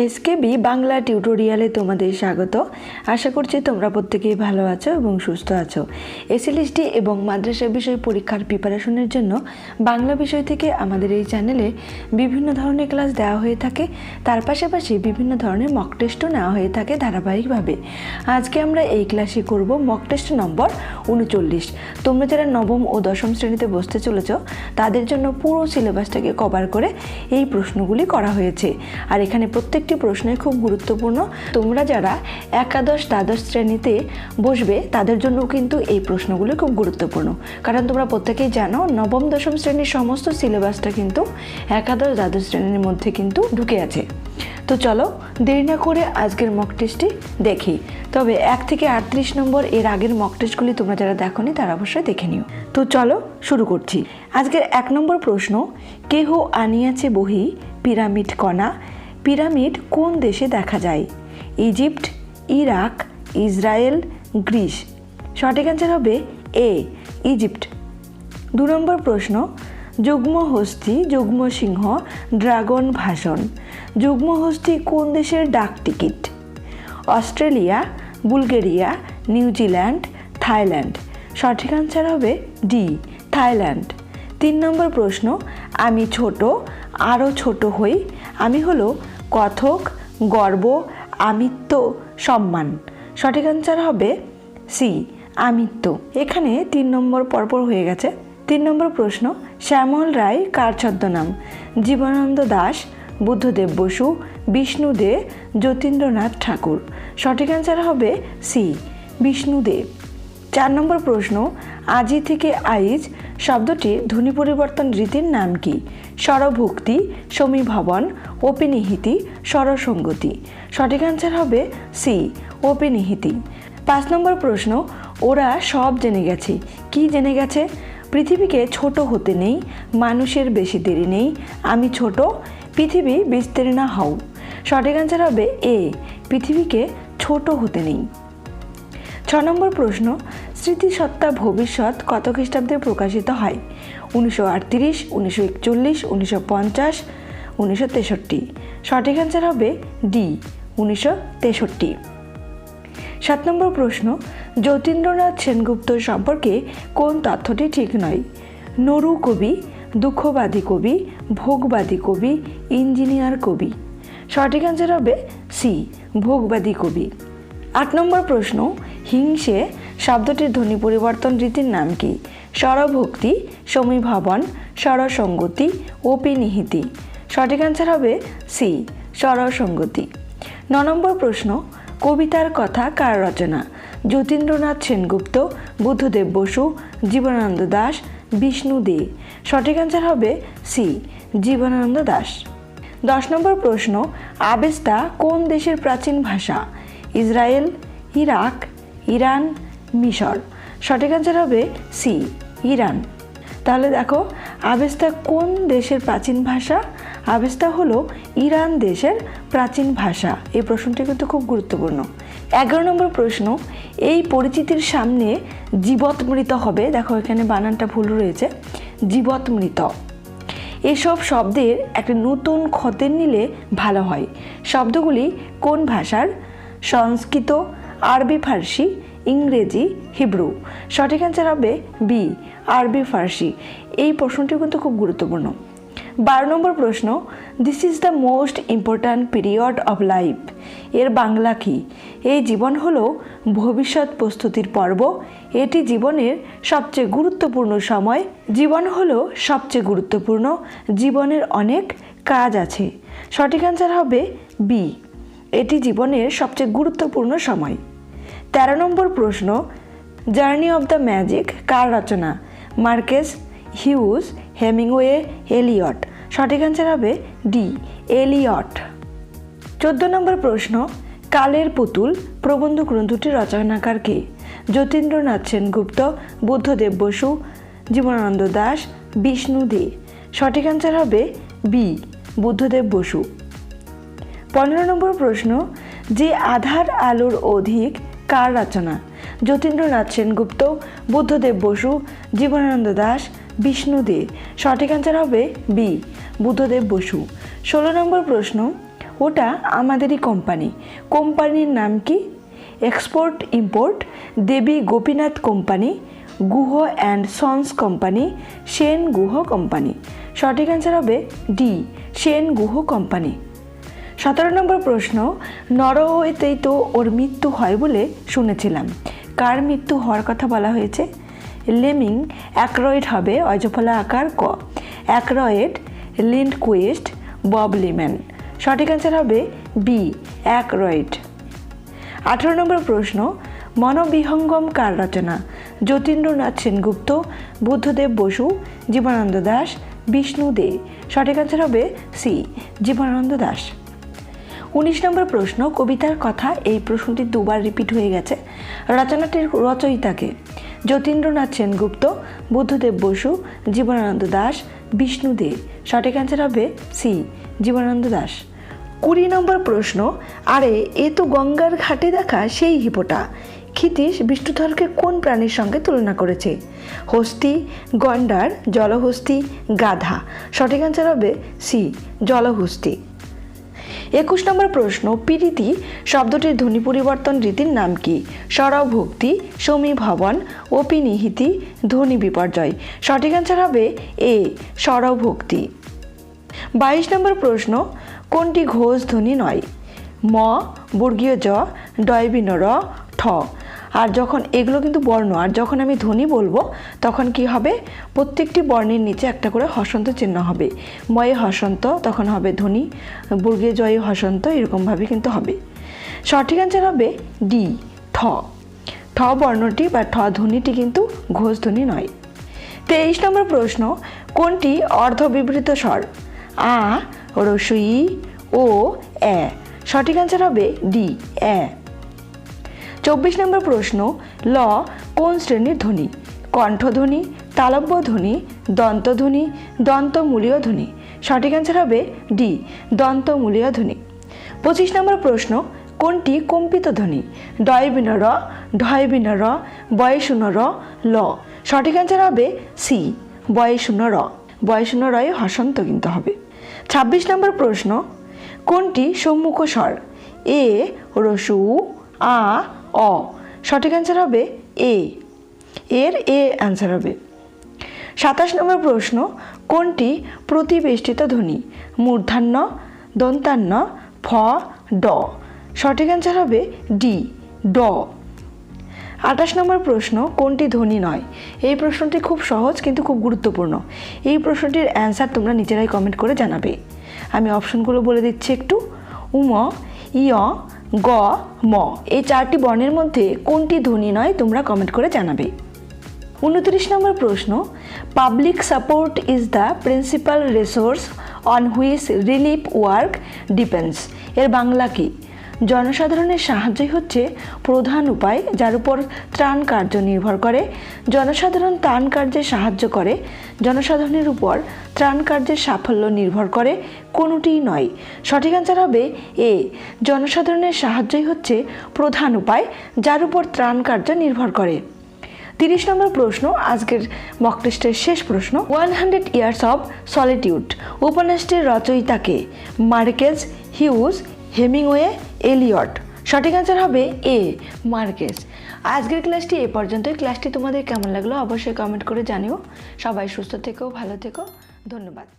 SKB Bangla টিউটোরিয়ালে তোমাদের স্বাগত। আশা করছি তোমরা প্রত্যেকেই ভালো আছো এবং সুস্থ আছো। এসএলএসটি এবং মাদ্রাসা বিষয় পরীক্ষার প্রিপারেশনের জন্য বাংলা বিষয় থেকে আমাদের এই চ্যানেলে বিভিন্ন ধরনের ক্লাস দেওয়া হয়ে থাকে, তার পাশাপাশি বিভিন্ন ধরনের মক টেস্টও নেওয়া হয়ে থাকে ধারাবাহিকভাবে। আজকে আমরা এই ক্লাসে করব মক টেস্ট নম্বর 39। তোমরা যারা নবম ও দশম শ্রেণীতে বসতে চলেছ তাদের জন্য পুরো সিলেবাসটাকে কভার করে এই প্রশ্নগুলি করা হয়েছে। আর এখানে প্রত্যেকটি প্রশ্নই খুব গুরুত্বপূর্ণ। তোমরা যারা একাদশ দ্বাদশ শ্রেণীতে বসবে তাদের জন্য কিন্তু এই প্রশ্নগুলি খুব গুরুত্বপূর্ণ, কারণ তোমরা প্রত্যেকেই জানো নবম দশম শ্রেণীর সমস্ত সিলেবাসটা কিন্তু একাদশ দ্বাদশ শ্রেণীর মধ্যে কিন্তু ঢুকে আছে। তো চলো দেরি না করে আজকের মক টেস্টটি দেখি। তবে 1 থেকে 38 নম্বর এর আগের মক টেস্টগুলি তোমরা যারা দেখোনি তারা অবশ্যই দেখে নিও। তো চলো শুরু করছি। আজকের 1 নম্বর প্রশ্ন, কেহ আনিয়াছে বহি পিরামিড কণা, পিরামিড কোন দেশে দেখা যায়? Egypt, Iraq, Israel, Greece. সঠিক অ্যান্সার হবে এ, ইজিপ্ট। 2 নম্বর প্রশ্ন, যুগ্ম হস্তি, যুগ্ম সিংহ, ড্রাগন ভাষণ। যুগ্ম হস্তি কোন দেশের ডাক ticket? Australia, Bulgaria, New Zealand, Thailand. সঠিক অ্যান্সার হবে ডি, থাইল্যান্ড। 3 নম্বর প্রশ্ন, আমি ছোট আরও ছোট হই। আমি হলো কথক, গর্ব, আমিত্ব, সম্মান। সঠিক অ্যান্সার হবে সি, আমিত্ব। এখানে 3 নম্বর পরপর হয়ে গেছে। 3 নম্বর প্রশ্ন, শ্যামল রায় কার ছদ্মনাম? জীবনানন্দ দাশ, বুদ্ধদেব বসু, বিষ্ণু দে, যতীন্দ্রনাথ ঠাকুর। সঠিক অ্যান্সার হবে সি, বিষ্ণু দে। 4 নম্বর প্রশ্ন, আজি থেকে আইজ শব্দটির ধ্বনি পরিবর্তন রীতির নাম কি? স্বরভুক্তি, সমীভবন, অপিনিহিতি, স্বরসঙ্গতি। সঠিক অ্যান্সার হবে সি, অপিনিহিতি। 5 নম্বর প্রশ্ন, ওরা সব জেনে গেছে। কি জেনে গেছে? পৃথিবীকে ছোট হতে নেই, মানুষের বেশি দেরি নেই, আমি ছোট, পৃথিবী বিস্তীর্ণ হও। সঠিক অ্যান্সার হবে এ, পৃথিবীকে ছোট হতে নেই। 6 নম্বর প্রশ্ন, স্মৃতিসত্তা ভবিষ্যৎ কত খ্রিস্টাব্দে প্রকাশিত হয়? 1938, 1941, 1950, 1963। সঠিক অ্যান্সার হবে ডি, 1963। 7 নম্বর প্রশ্ন, যতীন্দ্রনাথ সেনগুপ্ত সম্পর্কে কোন তথ্যটি ঠিক নয়? নরু কবি, দুঃখবাদী কবি, ভোগবাদী কবি, ইঞ্জিনিয়ার কবি। সঠিক অ্যান্সার হবে সি, ভোগবাদী কবি। 8 নম্বর প্রশ্ন, হিংসে শব্দটির ধ্বনি পরিবর্তন রীতির নাম কি? স্বরভক্তি, সমীভবন, স্বরসঙ্গতি, অপিনিহিতি। সঠিক অ্যান্সার হবে সি, স্বরসঙ্গতি। 9 নম্বর প্রশ্ন, কবিতার কথা কার রচনা? যতীন্দ্রনাথ সেনগুপ্ত, বুদ্ধদেব বসু, জীবনানন্দ দাশ, বিষ্ণু দে। সঠিক অ্যান্সার হবে সি, জীবনানন্দ দাশ। 10 নম্বর প্রশ্ন, আবেস্তা কোন দেশের প্রাচীন ভাষা? ইসরায়েল, ইরাক, ইরান, মিশর। সঠিক অ্যান্সার হবে সি, ইরান। তাহলে দেখো আবেস্তা কোন দেশের প্রাচীন ভাষা? আবেস্তা হলো ইরান দেশের প্রাচীন ভাষা। এই প্রশ্নটি কিন্তু খুব গুরুত্বপূর্ণ। 11 নম্বর প্রশ্ন, এই পরিচিতির সামনে জীবৎমৃত হবে। দেখো এখানে বানানটা ভুল রয়েছে, জীবৎমৃত। এসব শব্দের একটা নতুন খতের নিলে ভালো হয়। শব্দগুলি কোন ভাষার? সংস্কৃত, আরবি ফার্সি, ইংরেজি, হিব্রু। সঠিক অ্যান্সার হবে বি, আরবি ফার্সি। এই প্রশ্নটি কিন্তু খুব গুরুত্বপূর্ণ। 12 নম্বর প্রশ্ন, this is the most important period of life. এর বাংলা কি? এই জীবন হলো ভবিষ্যৎ প্রস্তুতির পর্ব। এটি জীবনের সবচেয়ে গুরুত্বপূর্ণ সময়। জীবন হলো সবচেয়ে গুরুত্বপূর্ণ, জীবনের অনেক কাজ আছে। সঠিক অ্যান্সার হবে বি, এটি জীবনের সবচেয়ে গুরুত্বপূর্ণ সময়। 13 নম্বর প্রশ্ন, জার্নি অফ দ্য ম্যাজিক কার রচনা? Marquez, Hughes, Hemingway, Eliot. সঠিক অ্যান্সার হবে ডি, এলিয়ট। 14 নম্বর প্রশ্ন, কালের পুতুল প্রবন্ধ গ্রন্থটির রচনাকার কে? যতীন্দ্রনাথ সেনগুপ্ত, বুদ্ধদেব বসু, জীবনানন্দ দাশ, বিষ্ণু দে। সঠিক অ্যান্সার হবে বি, বুদ্ধদেব বসু। 15 নম্বর প্রশ্ন, যে আধার আলোর অধিক কার রচনা? যতীন্দ্রনাথ সেনগুপ্ত, বুদ্ধদেব বসু, জীবনানন্দ দাশ, বিষ্ণু দে। সঠিক অ্যান্সার হবে বি, বুদ্ধদেব বসু। 16 নম্বর প্রশ্ন, ওটা আমাদেরই কোম্পানি। কোম্পানির নাম কি? Export import, Devi Gopinath company, Guha and sons company, Sen Guha company. সঠিক অ্যান্সার হবে ডি, সেন গুহ কোম্পানি। 17 নম্বর প্রশ্ন, নরওয়েতেই তো ওর মৃত্যু হয় বলে শুনেছিলাম। কার মৃত্যু হওয়ার কথা বলা হয়েছে? লেমিং অ্যাক্রয়েড হবে অজফলা আকার ক, অ্যাক্রয়েড, লিন্ডকুইস্ট, বব লিম্যান। সঠিক অ্যান্সার হবে বি, অ্যাক্রয়েড। 18 নম্বর প্রশ্ন, মনোবিহঙ্গম কার রচনা? যতীন্দ্রনাথ সেনগুপ্ত, বুদ্ধদেব বসু, জীবনানন্দ দাশ, বিষ্ণু দে। সঠিক অ্যান্সার হবে সি, জীবনানন্দ দাশ। 19 নম্বর প্রশ্ন, কবিতার কথা, এই প্রশ্নটি দুবার রিপিট হয়ে গেছে। রচনাটির রচয়িতাকে? যতীন্দ্রনাথ সেনগুপ্ত, বুদ্ধদেব বসু, জীবনানন্দ দাশ, বিষ্ণু দে। সঠিক অ্যান্সার হবে সি, জীবনানন্দ দাশ। 20 নম্বর প্রশ্ন, আরে এ তো গঙ্গার ঘাটে দেখা সেই হিপোটা। ক্ষিতীশ বিষ্ণুধরকে কোন প্রাণীর সঙ্গে তুলনা করেছে? হস্তি, গন্ডার, জলহস্তি, গাধা। সঠিক অ্যান্সার হবে সি, জলহস্তি। 21 নম্বর প্রশ্ন, পীড়িতি শব্দটির ধ্বনি পরিবর্তন রীতির নাম কি? স্বরভক্তি, সমীভবন, অপিনিহিতি, ধ্বনি বিপর্যয়। সঠিক অ্যান্সার হবে এ, স্বরভক্তি। 22 নম্বর প্রশ্ন, কোনটি ঘোষ ধ্বনি নয়? ম, বর্গীয় জ, ডয়বিন র, ঠ। আর যখন এগুলো কিন্তু বর্ণ, আর যখন আমি ধ্বনি বলবো তখন কি হবে? প্রত্যেকটি বর্ণের নিচে একটা করে হসন্ত চিহ্ন হবে। ময়ে হসন্ত, তখন হবে ধ্বনি, বর্গীয় জয়ে হসন্ত, এরকমভাবে কিন্তু হবে। সঠিক অ্যান্সার হবে ডি, ঠ। ঠ বর্ণটি বা ঠ ধ্বনিটি কিন্তু ঘোষ ধ্বনি নয়। 23 নম্বর প্রশ্ন, কোনটি অর্ধবিবৃত স্বর? আ, রস্বই, ও, এ। সঠিক অ্যান্সার হবে ডি, এ। 24 নম্বর প্রশ্ন, ল কোন শ্রেণীর ধ্বনি? কণ্ঠধ্বনি, তালব্য ধ্বনি, দন্তধ্বনি, দন্তমূলীয় ধ্বনি। সঠিক অ্যান্সার হবে ডি, দন্তমূলীয় ধ্বনি। 25 নম্বর প্রশ্ন, কোনটি কম্পিত ধ্বনি? ডয়বিন র, ঢয়বিন র, বয়শূন্য র, ল। সঠিক অ্যান্সার হবে সি, বয়শূন্য র। বয়শূন্য রয়ে হসন্ত কিন্তু হবে। 26 নম্বর প্রশ্ন, কোনটি সম্মুখ স্বর? এ, রসু, আ, অ। সঠিক অ্যান্সার হবে এ, এর এ অ্যান্সার হবে। 27 নম্বর প্রশ্ন, কোনটি প্রতিবেষ্টিত ধ্বনি? মূর্ধান্য, দন্তান্ন, ফ, ড। সঠিক অ্যান্সার হবে ডি, ড। 28 নম্বর প্রশ্ন, কোনটি ধ্বনি নয়? এই প্রশ্নটি খুব সহজ কিন্তু খুব গুরুত্বপূর্ণ। এই প্রশ্নটির অ্যান্সার তোমরা নিজেরাই কমেন্ট করে জানাবে। আমি অপশনগুলো বলে দিচ্ছি একটু। উম, ইয়, গ, ম। এই 4টি বর্ণের মধ্যে কোনটি ধ্বনি নয় তোমরা কমেন্ট করে জানাবে। 29 নম্বর প্রশ্ন, public support is the principal resource on which relief work depends. এর বাংলা কি? জনসাধারণের সাহায্যই হচ্ছে প্রধান উপায় যার উপর ত্রাণ কার্য নির্ভর করে। জনসাধারণ ত্রাণ কার্যে সাহায্য করে, জনসাধারণের উপর ত্রাণ কার্যের সাফল্য নির্ভর করে, কোনোটিই নয়। সঠিক অ্যান্সার হবে এ, জনসাধারণের সাহায্যই হচ্ছে প্রধান উপায় যার উপর ত্রাণ কার্য নির্ভর করে। 30 নম্বর প্রশ্ন, আজকের মক টেস্টের শেষ প্রশ্ন, 100 ইয়ার্স অফ সলিটিউড উপন্যাসটির রচয়িতাকে? Marquez, Hughes, Hemingway, Eliot. সঠিক অ্যান্সার হবে এ, মার্কেজ। আজকের ক্লাসটি এ পর্যন্তই। ক্লাসটি তোমাদের কেমন লাগলো অবশ্যই কমেন্ট করে জানিও। সবাই সুস্থ থেকো, ভালো থেকো, ধন্যবাদ।